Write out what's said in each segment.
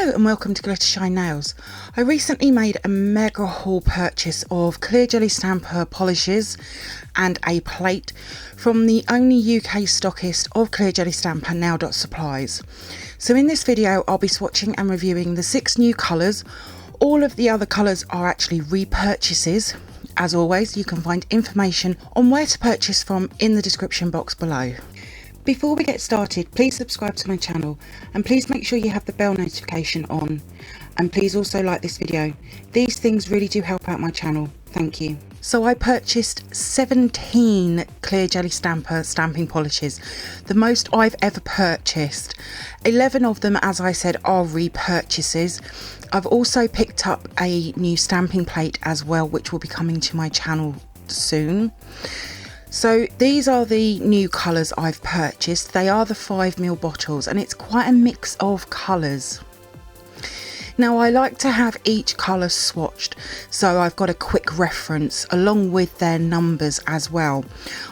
Hello and welcome to glittershinenails. I recently made a mega haul purchase of clear jelly stamper polishes and a plate from the only UK stockist of clear jelly stamper, Nail.supplies. So in this video I'll be swatching and reviewing the 6 new colours. All of the other colours are actually repurchases. As always, you can find information on where to purchase from in the description box below. Before we get started, please subscribe to my channel and please make sure you have the bell notification on, and please also like this video. These things really do help out my channel. Thank you. So I purchased 17 clear jelly stamper stamping polishes, the most I've ever purchased. 11 of them, as I said, are repurchases. I've also picked up a new stamping plate as well, which will be coming to my channel soon. So these are the new colours I've purchased. They are the 5ml bottles and it's quite a mix of colours. Now I like to have each colour swatched, so I've got a quick reference along with their numbers as well.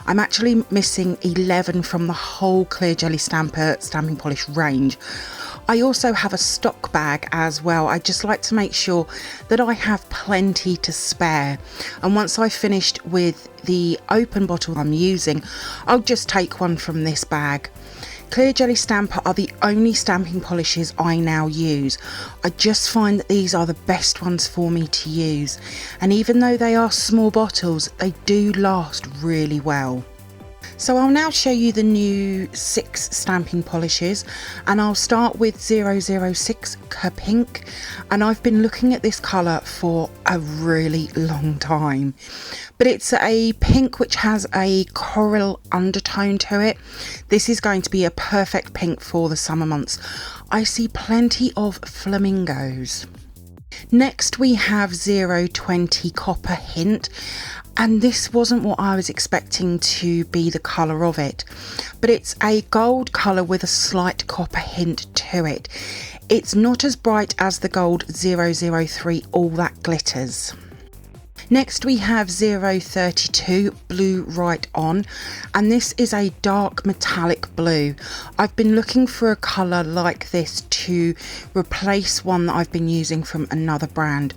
I'm actually missing 11 from the whole clear jelly stamper stamping polish range. I also have a stock bag as well. I just like to make sure that I have plenty to spare, and once I've finished with the open bottle I'm using, I'll just take one from this bag. Clear jelly stamper are the only stamping polishes I now use. I just find that these are the best ones for me to use, and even though they are small bottles, they do last really well. So I'll now show you the new 6 stamping polishes, and I'll start with 006 Kapink, and I've been looking at this colour for a really long time. But it's a pink which has a coral undertone to it. This is going to be a perfect pink for the summer months. I see plenty of flamingos. Next we have 020 Copper Hint, and this wasn't what I was expecting to be the colour of it, but it's a gold colour with a slight copper hint to it. It's not as bright as the gold 003 All That Glitters. Next we have 032 Blue Right On, and this is a dark metallic blue. I've been looking for a colour like this to replace one that I've been using from another brand.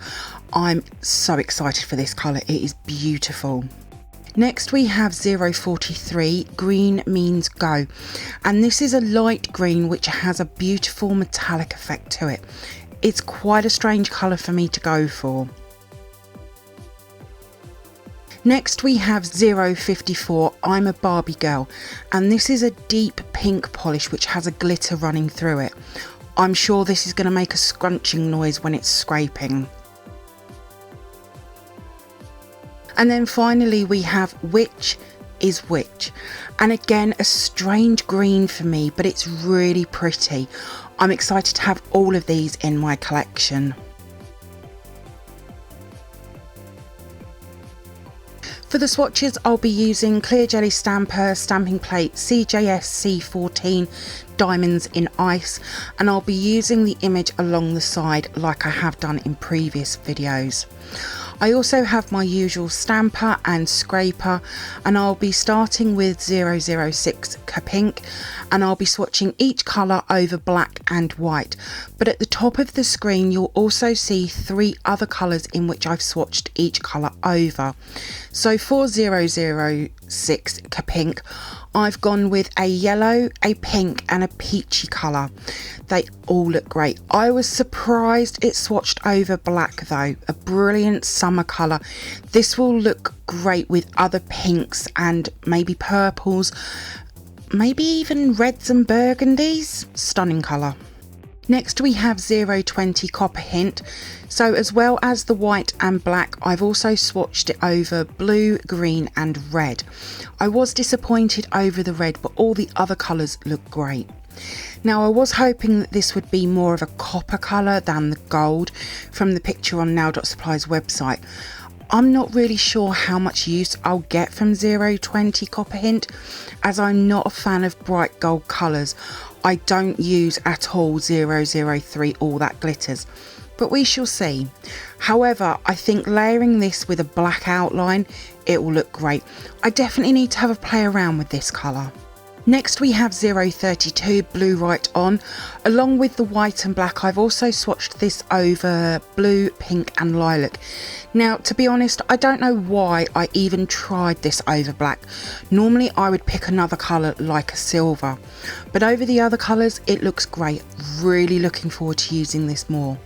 I'm so excited for this colour, it is beautiful. Next we have 043 Green Means Go, and this is a light green which has a beautiful metallic effect to it. It's quite a strange colour for me to go for. Next we have 054 I'm a Barbie Girl, and this is a deep pink polish which has a glitter running through it. I'm sure this is going to make a scrunching noise when it's scraping. And then finally we have Which is Which, and again a strange green for me, but it's really pretty. I'm excited to have all of these in my collection. For the swatches, I'll be using clear jelly stamper stamping plate CJS C14 Diamonds in Ice, and I'll be using the image along the side like I have done in previous videos. I also have my usual stamper and scraper, and I'll be starting with 006 Kapink, and I'll be swatching each colour over black and white. But at the top of the screen you'll also see 3 other colours in which I've swatched each colour over. So for 006 Kapink, I've gone with a yellow, a pink and a peachy colour. They all look great. I was surprised it swatched over black though, a brilliant summer colour. This will look great with other pinks and maybe purples, maybe even reds and burgundies. Stunning colour. Next we have 020 Copper Hint, so as well as the white and black, I've also swatched it over blue, green and red. I was disappointed over the red, but all the other colours look great. Now I was hoping that this would be more of a copper colour than the gold from the picture on Nail.supplies website. I'm not really sure how much use I'll get from 020 Copper Hint, as I'm not a fan of bright gold colours. I don't use at all 003 All That Glitters, but we shall see. However, I think layering this with a black outline, it will look great. I definitely need to have a play around with this colour. Next we have 032 Blue Right On. Along with the white and black, I've also swatched this over blue, pink and lilac. Now, to be honest, I don't know why I even tried this over black. Normally I would pick another colour like a silver, but over the other colours it looks great. Really looking forward to using this more.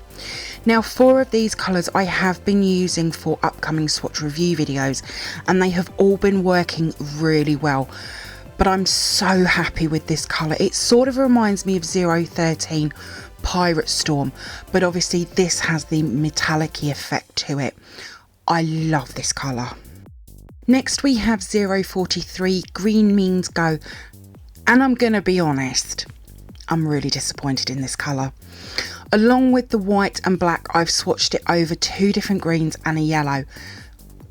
Now, 4 of these colours I have been using for upcoming swatch review videos, and they have all been working really well. But I'm so happy with this colour. It sort of reminds me of 013 Pirate Storm, but obviously this has the metallic-y effect to it. I love this colour. Next we have 043 Green Means Go, and I'm gonna be honest, I'm really disappointed in this colour. Along with the white and black, I've swatched it over 2 different greens and a yellow.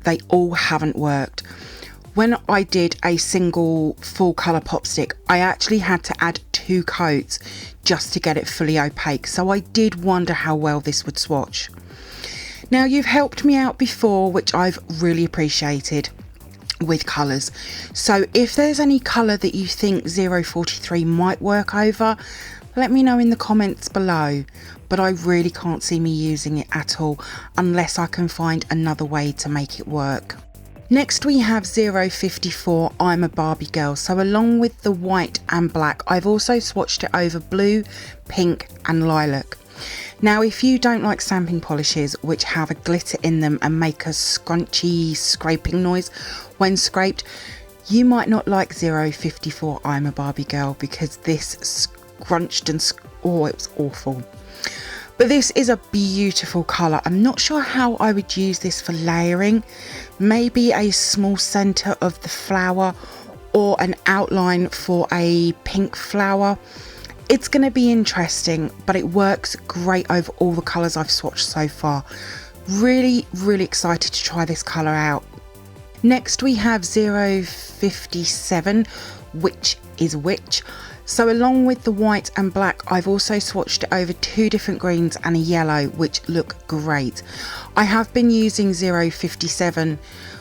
They all haven't worked. When I did a single full colour pop stick, I actually had to add 2 coats just to get it fully opaque, so I did wonder how well this would swatch. Now, you've helped me out before, which I've really appreciated with colours, so if there's any colour that you think 043 might work over, let me know in the comments below, but I really can't see me using it at all unless I can find another way to make it work. Next we have 054 I'm a Barbie Girl. So along with the white and black, I've also swatched it over blue, pink and lilac. Now, if you don't like stamping polishes which have a glitter in them and make a scrunchy scraping noise when scraped, you might not like 054 I'm a Barbie Girl, because this scrunched and oh, it was awful. But this is a beautiful colour. I'm not sure how I would use this for layering. Maybe a small centre of the flower or an outline for a pink flower. It's going to be interesting, but it works great over all the colours I've swatched so far. Really, really excited to try this colour out. Next we have 057, Which is Which. So along with the white and black, I've also swatched it over 2 different greens and a yellow, which look great. I have been using 057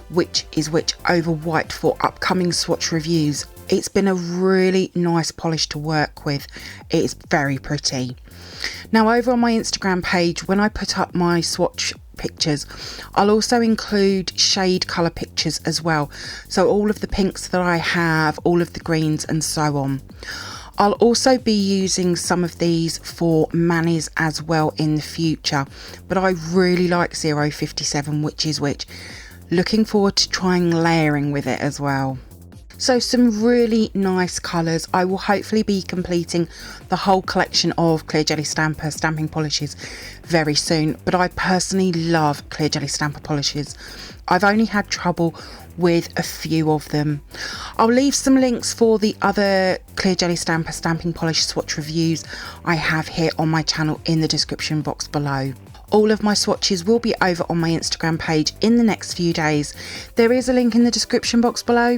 Which is Which over white for upcoming swatch reviews. It's been a really nice polish to work with. It is very pretty. Now, over on my Instagram page, when I put up my swatch pictures, I'll also include shade colour pictures as well. So all of the pinks that I have, all of the greens and so on. I'll also be using some of these for manis as well in the future, but I really like 057 Which is Which. Looking forward to trying layering with it as well. So some really nice colours. I will hopefully be completing the whole collection of Clear Jelly Stamper stamping polishes very soon, but I personally love Clear Jelly Stamper polishes. I've only had trouble with a few of them. I'll leave some links for the other Clear Jelly Stamper stamping polish swatch reviews I have here on my channel in the description box below. All of my swatches will be over on my Instagram page in the next few days. There is a link in the description box below.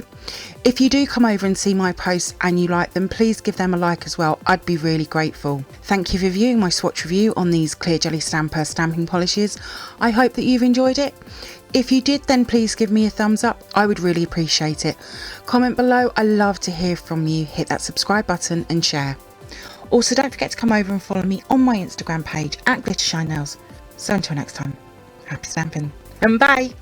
If you do come over and see my posts and you like them, please give them a like as well. I'd be really grateful. Thank you for viewing my swatch review on these Clear Jelly Stamper stamping polishes. I hope that you've enjoyed it. If you did, then please give me a thumbs up. I would really appreciate it. Comment below. I love to hear from you. Hit that subscribe button and share. Also, don't forget to come over and follow me on my Instagram page at glittershinenails. So until next time, happy stamping and bye!